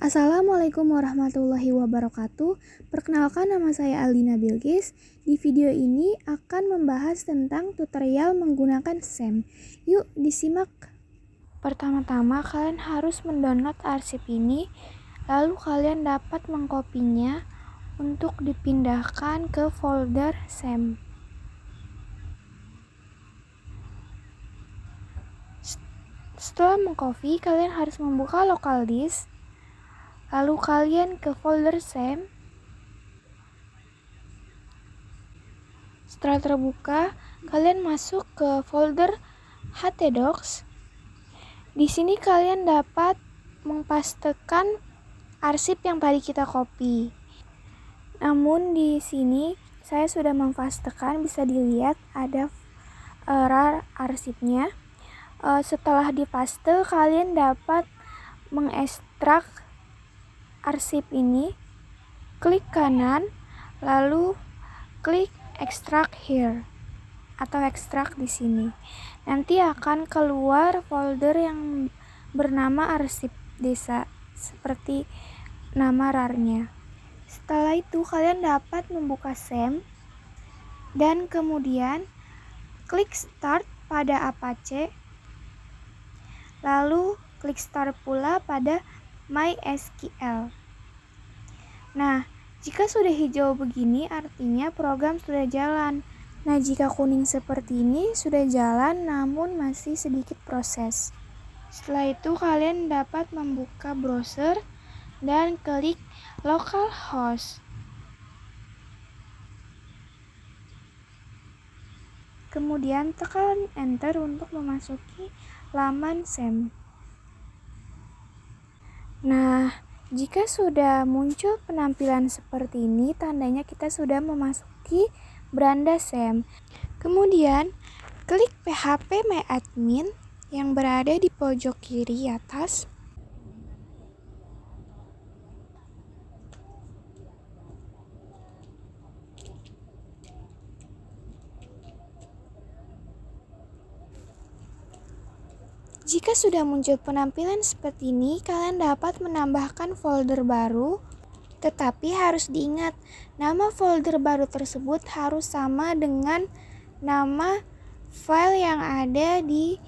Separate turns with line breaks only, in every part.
Assalamualaikum warahmatullahi wabarakatuh. Perkenalkan, nama saya Aldina Bilqis. Di video ini akan membahas tentang tutorial menggunakan SAM. Yuk disimak. Pertama-tama kalian harus mendownload arsip ini, lalu kalian dapat mengkopinya untuk dipindahkan ke folder SAM. Setelah mengcopy, kalian harus membuka local disk. Lalu kalian ke folder SAM. Setelah terbuka, kalian masuk ke folder htdocs. Di sini kalian dapat mempastekan arsip yang tadi kita copy. Namun di sini saya sudah mempastekan, bisa dilihat ada RAR arsipnya. Setelah dipaste, kalian dapat mengekstrak arsip ini. Klik kanan, lalu klik extract here atau ekstrak di sini. Nanti akan keluar folder yang bernama arsip desa seperti nama RAR-nya. Setelah itu kalian dapat membuka SAM dan kemudian klik start pada Apache, lalu klik start pula pada MySQL. Nah, jika sudah hijau begini artinya program sudah jalan. Nah, jika kuning seperti ini sudah jalan namun masih sedikit proses. Setelah itu kalian dapat membuka browser dan klik localhost. Kemudian tekan enter untuk memasuki laman SAM. Nah, jika sudah muncul penampilan seperti ini, tandanya kita sudah memasuki beranda SAM. Kemudian, klik phpMyAdmin yang berada di pojok kiri atas. Jika sudah muncul penampilan seperti ini, kalian dapat menambahkan folder baru, tetapi harus diingat, nama folder baru tersebut harus sama dengan nama file yang ada di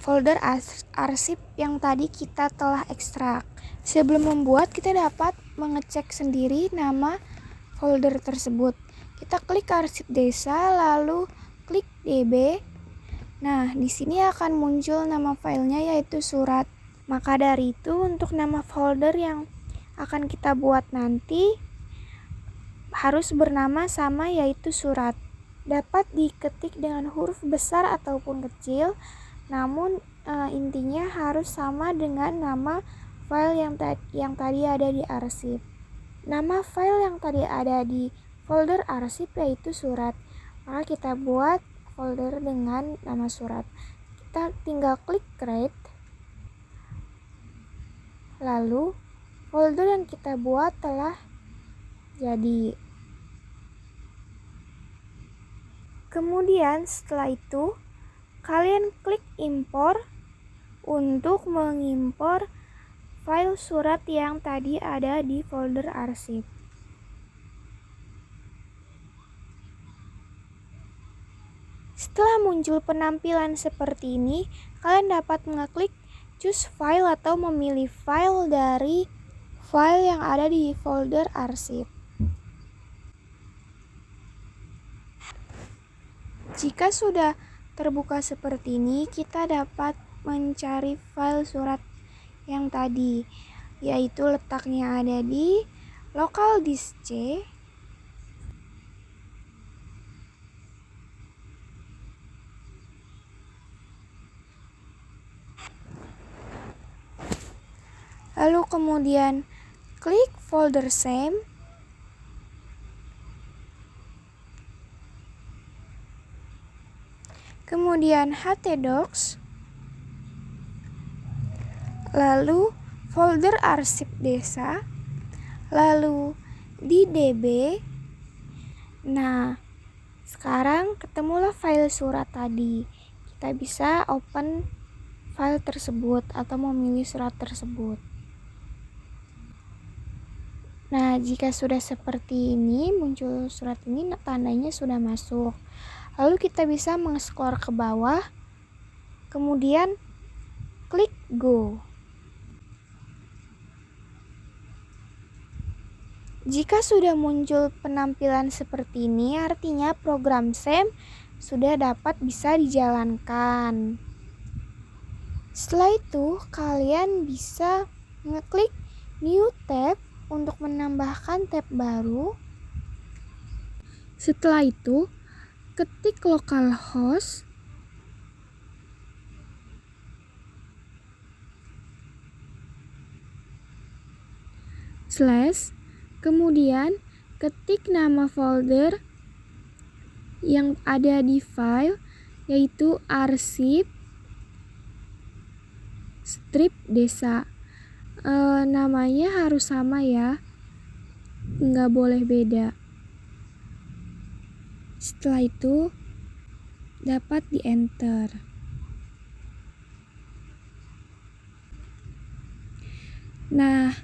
folder arsip yang tadi kita telah ekstrak. Sebelum membuat, kita dapat mengecek sendiri nama folder tersebut. Kita klik arsip desa, lalu klik db. Nah, di sini akan muncul nama filenya yaitu surat. Maka dari itu, untuk nama folder yang akan kita buat nanti harus bernama sama yaitu surat. Dapat diketik dengan huruf besar ataupun kecil, namun intinya harus sama dengan nama file yang tadi ada di arsip. Nama file yang tadi ada di folder arsip yaitu surat. Maka kita buat folder dengan nama surat. Kita tinggal klik create. Lalu folder yang kita buat telah jadi. Kemudian setelah itu kalian klik import untuk mengimpor file surat yang tadi ada di folder arsip. Setelah muncul penampilan seperti ini, kalian dapat mengeklik choose file atau memilih file dari file yang ada di folder arsip. Jika sudah terbuka seperti ini, kita dapat mencari file surat yang tadi, yaitu letaknya ada di local disk C. Lalu kemudian klik folder SAM. Kemudian htdocs. Lalu folder arsip desa. Lalu di db. Nah, sekarang ketemulah file surat tadi. Kita bisa. kita bisa, bisa open file tersebut atau memilih surat tersebut. Nah, jika sudah seperti ini, muncul surat ini tandanya sudah masuk. Lalu kita bisa mengeksplor ke bawah, kemudian klik Go. Jika sudah muncul penampilan seperti ini, artinya program SEM sudah dapat bisa dijalankan. Setelah itu, kalian bisa ngeklik New Tab untuk menambahkan tab baru. Setelah itu, ketik localhost, / kemudian ketik nama folder yang ada di file, yaitu arsip strip desa. Namanya harus sama ya, nggak boleh beda. Setelah itu dapat di enter. Nah,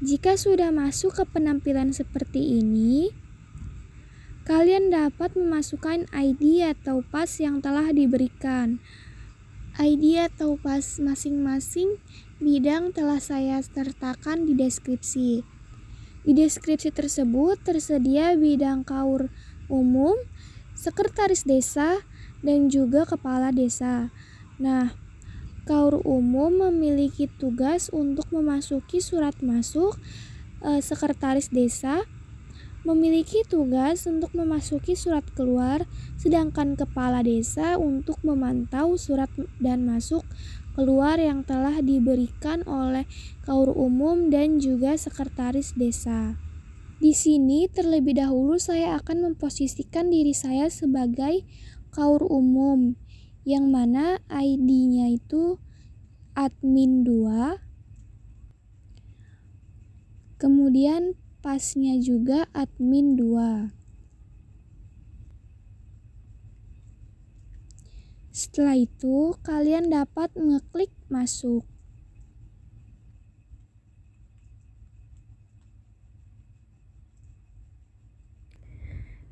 jika sudah masuk ke penampilan seperti ini, kalian dapat memasukkan ID atau pas yang telah diberikan. ID atau pas masing-masing bidang telah saya sertakan di deskripsi. Di deskripsi tersebut tersedia bidang KAUR umum, sekretaris desa, dan juga kepala desa. Nah, KAUR umum memiliki tugas untuk memasuki surat masuk, sekretaris desa memiliki tugas untuk memasuki surat keluar, sedangkan kepala desa untuk memantau surat dan masuk keluar yang telah diberikan oleh KAUR umum dan juga sekretaris desa. Di sini terlebih dahulu saya akan memposisikan diri saya sebagai KAUR umum, yang mana ID-nya itu admin 2, kemudian pasnya juga admin 2. Setelah itu, kalian dapat ngeklik masuk.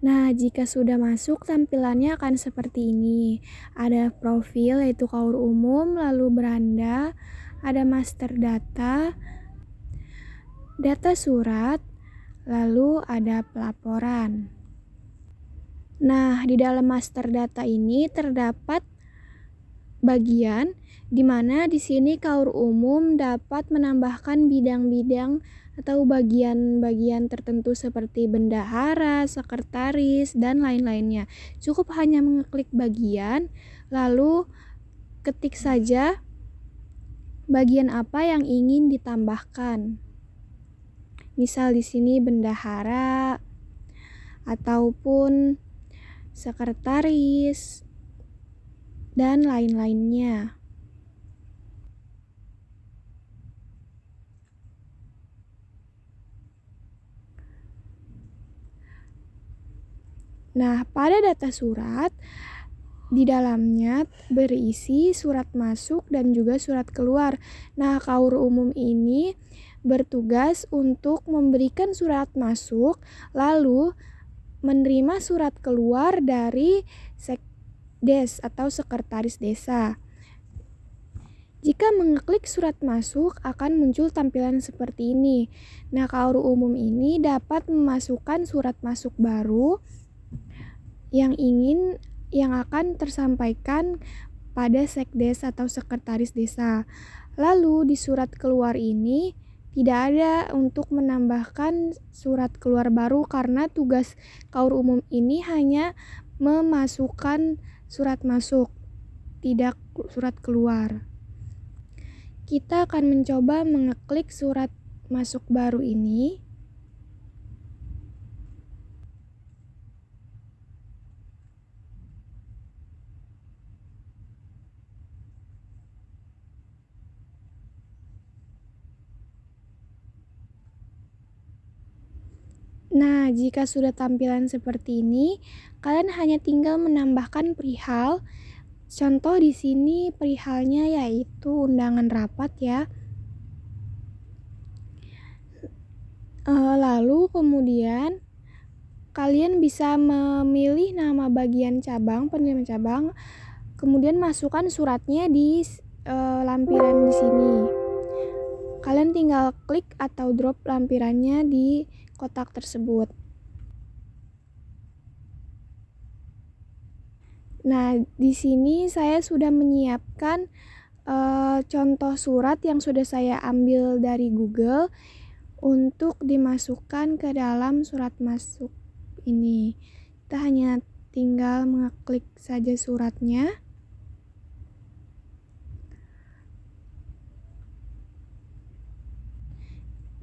Nah, jika sudah masuk, tampilannya akan seperti ini. Ada profil, yaitu KAUR umum, lalu beranda, ada master data, data surat, lalu ada pelaporan. Nah, di dalam master data ini terdapat bagian di mana di sini KAUR umum dapat menambahkan bidang-bidang atau bagian-bagian tertentu seperti bendahara, sekretaris, dan lain-lainnya. Cukup hanya mengeklik bagian, lalu ketik saja bagian apa yang ingin ditambahkan. Misal di sini bendahara ataupun sekretaris dan lain-lainnya. Nah, pada data surat, di dalamnya berisi surat masuk dan juga surat keluar. Nah, KAUR umum ini bertugas untuk memberikan surat masuk, lalu menerima surat keluar dari sekdes atau sekretaris desa. Jika mengeklik surat masuk, akan muncul tampilan seperti ini. Nah, KAUR umum ini dapat memasukkan surat masuk baru yang akan tersampaikan pada sekdes atau sekretaris desa. Lalu di surat keluar ini tidak ada untuk menambahkan surat keluar baru karena tugas KAUR umum ini hanya memasukkan surat masuk, tidak surat keluar. Kita akan mencoba mengeklik surat masuk baru ini. Nah, jika sudah tampilan seperti ini, kalian hanya tinggal menambahkan perihal. Contoh di sini perihalnya yaitu undangan rapat ya. Lalu kemudian kalian bisa memilih nama bagian cabang, penerimaan cabang, kemudian masukkan suratnya di lampiran di sini. Kalian tinggal klik atau drop lampirannya di kotak tersebut. Nah, di sini saya sudah menyiapkan contoh surat yang sudah saya ambil dari Google untuk dimasukkan ke dalam surat masuk ini. Kita hanya tinggal mengeklik saja suratnya.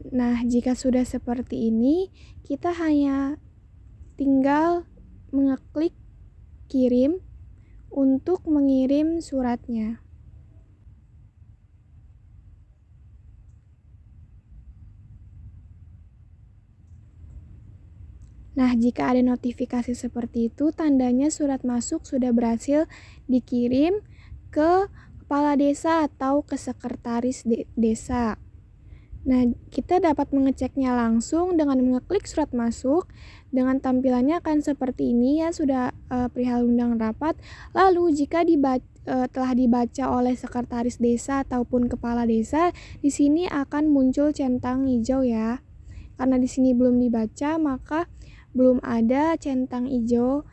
Nah, jika sudah seperti ini, kita hanya tinggal mengeklik kirim untuk mengirim suratnya. Nah, jika ada notifikasi seperti itu, tandanya surat masuk sudah berhasil dikirim ke kepala desa atau ke sekretaris desa. Nah, kita dapat mengeceknya langsung dengan mengeklik surat masuk. Dengan tampilannya akan seperti ini ya, sudah perihal undangan rapat. Lalu jika telah dibaca oleh sekretaris desa ataupun kepala desa, di sini akan muncul centang hijau ya. Karena di sini belum dibaca, maka belum ada centang hijau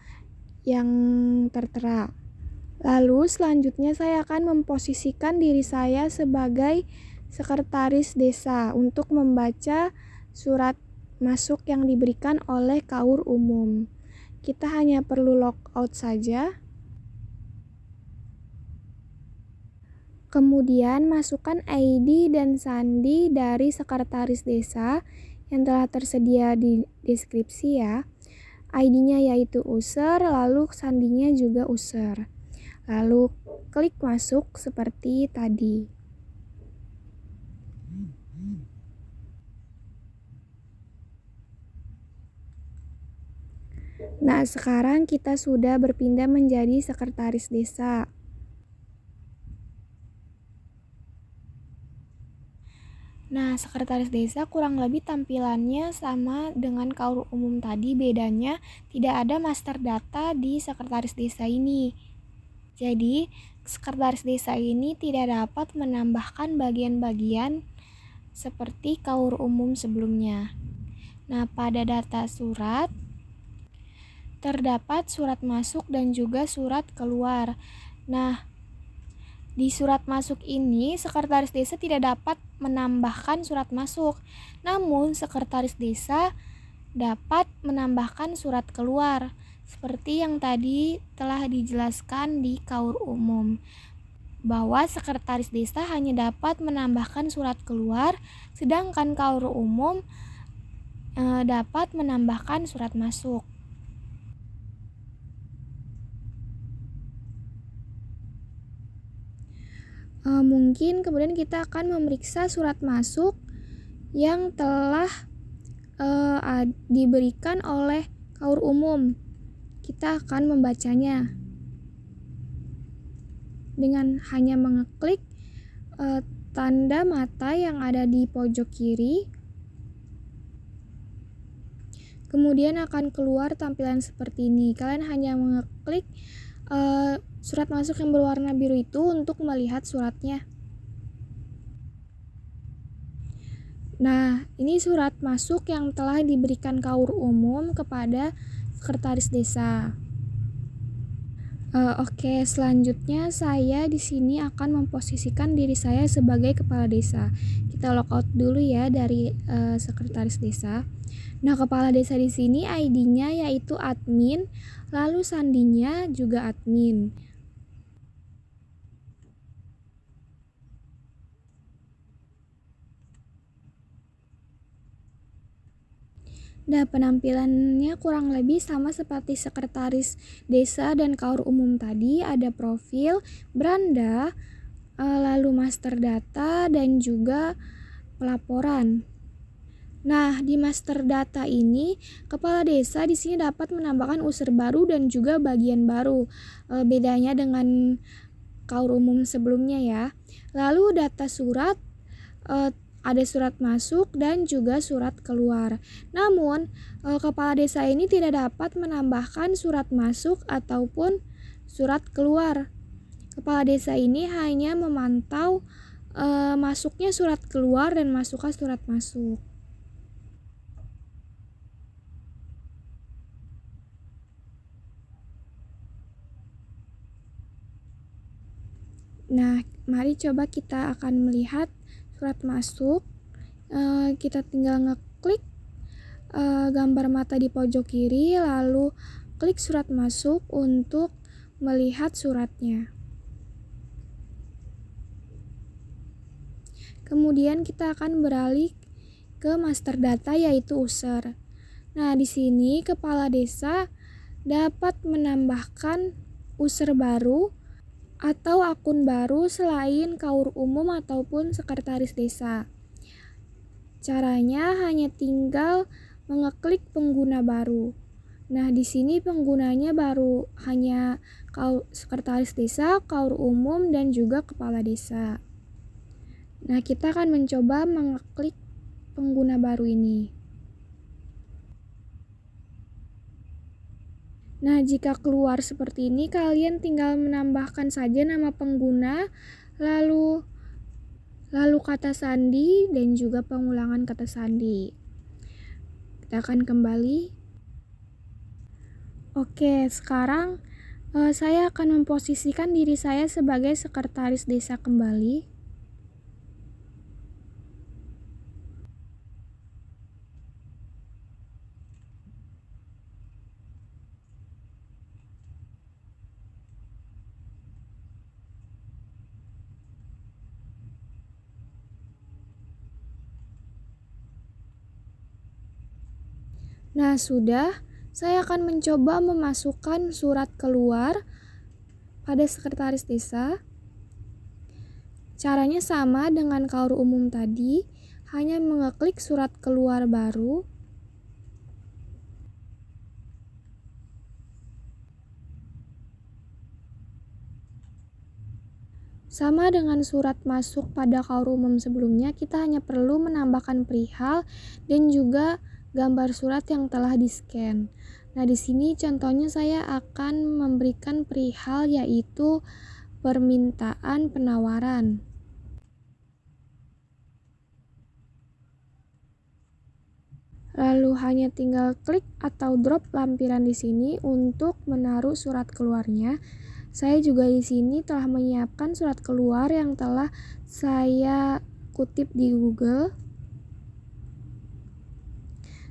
yang tertera. Lalu selanjutnya saya akan memposisikan diri saya sebagai sekretaris desa untuk membaca surat masuk yang diberikan oleh KAUR umum. Kita hanya perlu logout saja. Kemudian masukkan ID dan sandi dari sekretaris desa yang telah tersedia di deskripsi ya. ID-nya yaitu user, lalu sandinya juga user. Lalu klik masuk seperti tadi. Nah, sekarang kita sudah berpindah menjadi sekretaris desa. Nah, sekretaris desa kurang lebih tampilannya sama dengan KAUR umum tadi, bedanya tidak ada master data di sekretaris desa ini. Jadi, sekretaris desa ini tidak dapat menambahkan bagian-bagian seperti KAUR umum sebelumnya. Nah, pada data surat terdapat surat masuk dan juga surat keluar. Nah, di surat masuk ini, sekretaris desa tidak dapat menambahkan surat masuk. Namun, sekretaris desa dapat menambahkan surat keluar, seperti yang tadi telah dijelaskan di KAUR umum, bahwa sekretaris desa hanya dapat menambahkan surat keluar, sedangkan KAUR umum dapat menambahkan surat masuk. Mungkin kemudian kita akan memeriksa surat masuk yang telah diberikan oleh KAUR umum. Kita akan membacanya dengan hanya mengeklik tanda mata yang ada di pojok kiri. Kemudian akan keluar tampilan seperti ini. Kalian hanya mengeklik surat masuk yang berwarna biru itu untuk melihat suratnya. Nah, ini surat masuk yang telah diberikan KAUR umum kepada sekretaris desa. Oke, selanjutnya saya di sini akan memposisikan diri saya sebagai kepala desa. Kita logout dulu ya dari sekretaris desa. Nah, kepala desa di sini ID-nya yaitu admin, lalu sandinya juga admin. Nah, penampilannya kurang lebih sama seperti sekretaris desa dan KAUR umum tadi. Ada profil, beranda, lalu master data, dan juga pelaporan. Nah, di master data ini, kepala desa di sini dapat menambahkan user baru dan juga bagian baru. Bedanya dengan KAUR umum sebelumnya ya. Lalu data surat ada surat masuk dan juga surat keluar. Namun, kepala desa ini tidak dapat menambahkan surat masuk ataupun surat keluar. Kepala desa ini hanya memantau masuknya surat keluar dan masuknya surat masuk. Nah, mari coba kita akan melihat surat masuk. Kita tinggal ngeklik gambar mata di pojok kiri, lalu klik surat masuk untuk melihat suratnya. Kemudian kita akan beralih ke master data yaitu user. Nah, di sini kepala desa dapat menambahkan user baru atau akun baru selain KAUR umum ataupun sekretaris desa. Caranya hanya tinggal mengeklik pengguna baru. Nah, di sini penggunanya baru hanya sekretaris desa, KAUR umum, dan juga kepala desa. Nah, kita akan mencoba mengeklik pengguna baru ini. Nah, jika keluar seperti ini, kalian tinggal menambahkan saja nama pengguna, lalu kata sandi, dan juga pengulangan kata sandi. Kita akan kembali. Oke, sekarang saya akan memposisikan diri saya sebagai sekretaris desa kembali. Nah, sudah. Saya akan mencoba memasukkan surat keluar pada sekretaris desa. Caranya sama dengan KAUR umum tadi, hanya mengeklik surat keluar baru. Sama dengan surat masuk pada KAUR umum sebelumnya, kita hanya perlu menambahkan perihal dan juga gambar surat yang telah di-scan. Nah, di sini contohnya saya akan memberikan perihal yaitu permintaan penawaran. Lalu hanya tinggal klik atau drop lampiran di sini untuk menaruh surat keluarnya. Saya juga di sini telah menyiapkan surat keluar yang telah saya kutip di Google.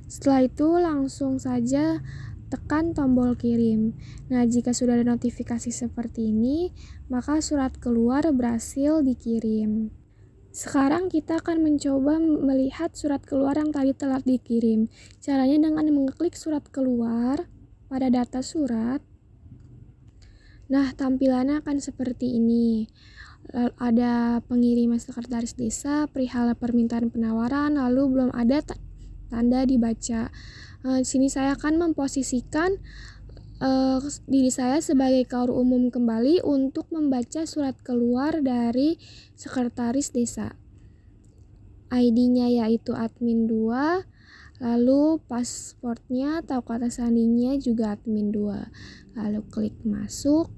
Setelah itu langsung saja tekan tombol kirim. Nah, jika sudah ada notifikasi seperti ini, maka surat keluar berhasil dikirim. Sekarang kita akan mencoba melihat surat keluar yang tadi telah dikirim. Caranya dengan mengklik surat keluar pada data surat. Nah, tampilannya akan seperti ini. Ada pengiriman sekretaris desa, perihal permintaan penawaran, lalu belum ada tanda dibaca. Di sini saya akan memposisikan diri saya sebagai KAUR umum kembali untuk membaca surat keluar dari sekretaris desa. ID-nya yaitu admin 2, lalu passwordnya atau kata sandinya juga admin 2. Lalu klik masuk.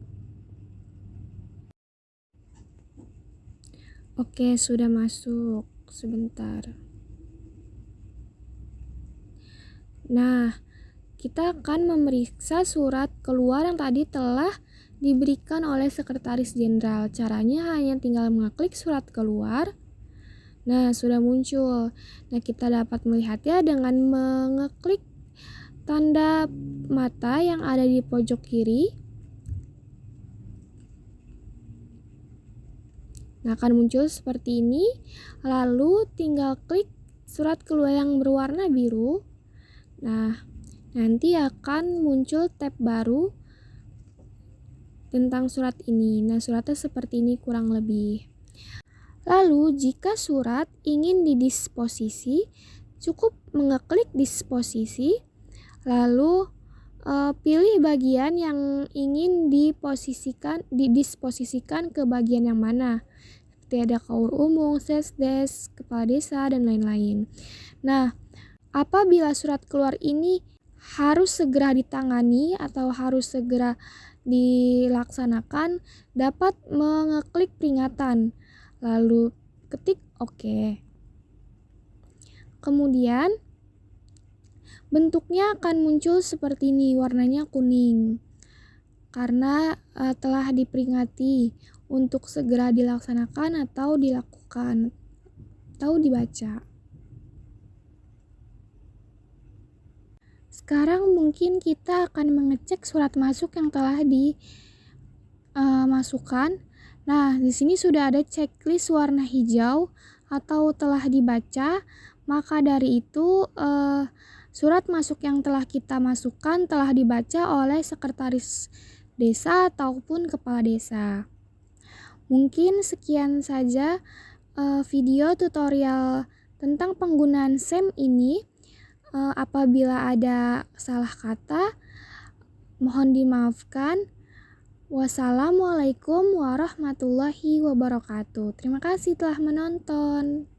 Oke, sudah masuk. Sebentar. Nah, kita akan memeriksa surat keluar yang tadi telah diberikan oleh sekretaris jenderal. Caranya hanya tinggal mengklik surat keluar. Nah, sudah muncul. Nah, kita dapat melihatnya dengan mengeklik tanda mata yang ada di pojok kiri. Nah, akan muncul seperti ini. Lalu tinggal klik surat keluar yang berwarna biru. Nah, nanti akan muncul tab baru tentang surat ini. Nah, suratnya seperti ini kurang lebih. Lalu, jika surat ingin didisposisi, cukup mengeklik disposisi, lalu pilih bagian yang ingin didisposisikan ke bagian yang mana.
seperti ada KUR umum, sesdes, kepala desa, dan lain-lain. Nah, apabila surat keluar ini harus segera ditangani atau harus segera dilaksanakan, dapat mengeklik peringatan, lalu ketik OK. Kemudian bentuknya akan muncul seperti ini, warnanya kuning, karena telah diperingati untuk segera dilaksanakan atau dilakukan atau dibaca. Sekarang mungkin kita akan mengecek surat masuk yang telah dimasukkan. Nah, di sini sudah ada checklist warna hijau atau telah dibaca. Maka dari itu surat masuk yang telah kita masukkan telah dibaca oleh sekretaris desa ataupun kepala desa. Mungkin sekian saja video tutorial tentang penggunaan SEM ini. Apabila ada salah kata, mohon dimaafkan. Wassalamualaikum warahmatullahi wabarakatuh. Terima kasih telah menonton.